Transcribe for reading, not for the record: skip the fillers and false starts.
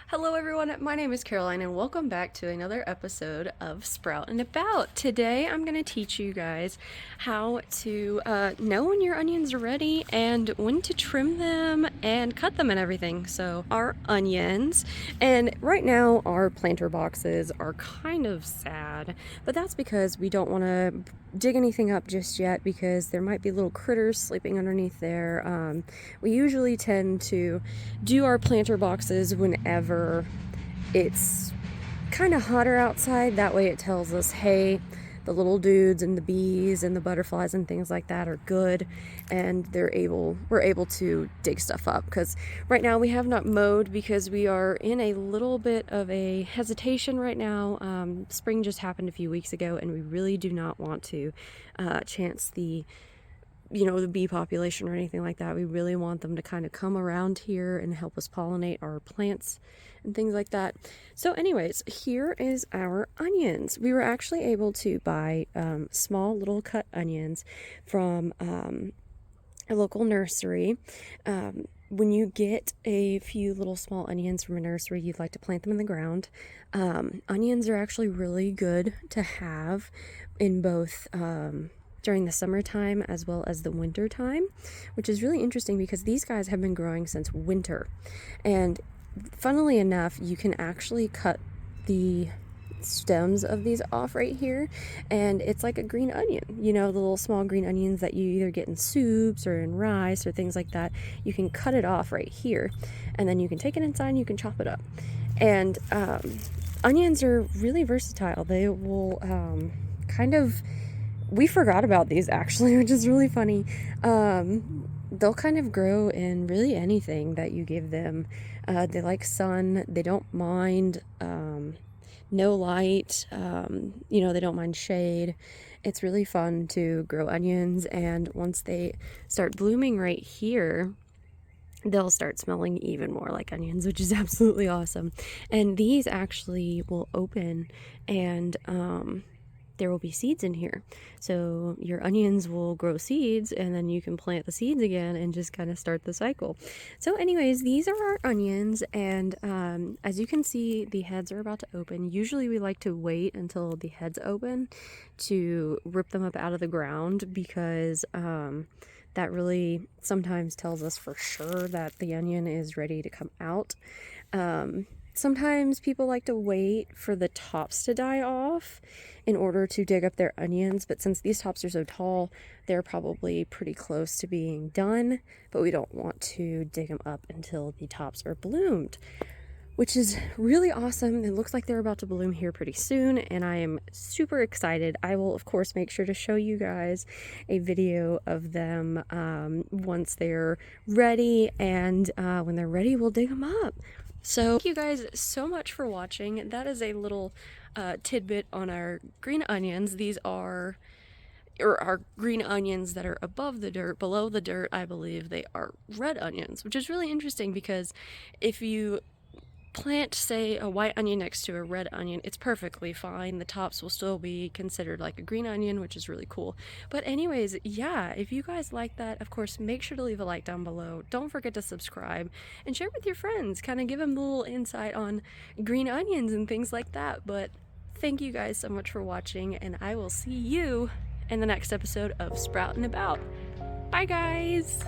Hello everyone, my name is Caroline and welcome back to another episode of Sprout and About. Today I'm going to teach you guys how to know when your onions are ready and when to trim them and cut them and everything. So our onions, and right now our planter boxes are kind of sad, but that's because we don't want to dig anything up just yet because there might be little critters sleeping underneath there. We usually tend to do our planter boxes whenever it's kind of hotter outside. That way it tells us, hey, the little dudes and the bees and the butterflies and things like that are good, and we're able to dig stuff up. Because right now we have not mowed because we are in a little bit of a hesitation right now. Spring just happened a few weeks ago, and we really do not want to chance the bee population or anything like that. We really want them to kind of come around here and help us pollinate our plants and things like that. So anyways, here is our onions. We were actually able to buy small little cut onions from a local nursery. When you get a few little small onions from a nursery, you'd like to plant them in the ground. Onions are actually really good to have in both during the summertime as well as the winter time, which is really interesting because these guys have been growing since winter. And funnily enough, you can actually cut the stems of these off right here, and it's like a green onion, the little small green onions that you either get in soups or in rice or things like that. You can cut it off right here, and then you can take it inside and you can chop it up. And onions are really versatile. They will we forgot about these actually, which is really funny. They'll kind of grow in really anything that you give them. They like sun. They don't mind no light. They don't mind shade. It's really fun to grow onions, and once they start blooming right here, they'll start smelling even more like onions, which is absolutely awesome. And these actually will open, and there will be seeds in here. So your onions will grow seeds, and then you can plant the seeds again and just kind of start the cycle. So anyways, these are our onions, and as you can see, the heads are about to open. Usually we like to wait until the heads open to rip them up out of the ground, because that really sometimes tells us for sure that the onion is ready to come out. Sometimes people like to wait for the tops to die off in order to dig up their onions, but since these tops are so tall, they're probably pretty close to being done, but we don't want to dig them up until the tops are bloomed, which is really awesome. It looks like they're about to bloom here pretty soon, and I am super excited. I will, of course, make sure to show you guys a video of them once they're ready, and when they're ready, we'll dig them up. So thank you guys so much for watching. That is a little tidbit on our green onions. These are our green onions that are above the dirt. Below the dirt, I believe they are red onions, which is really interesting because if you plant, say, a white onion next to a red onion, it's perfectly fine. The tops will still be considered like a green onion, which is really cool. But anyways, yeah, if you guys like that, of course, make sure to leave a like down below. Don't forget to subscribe and share with your friends. Kind of give them a little insight on green onions and things like that. But thank you guys so much for watching, and I will see you in the next episode of Sprout and About. Bye, guys!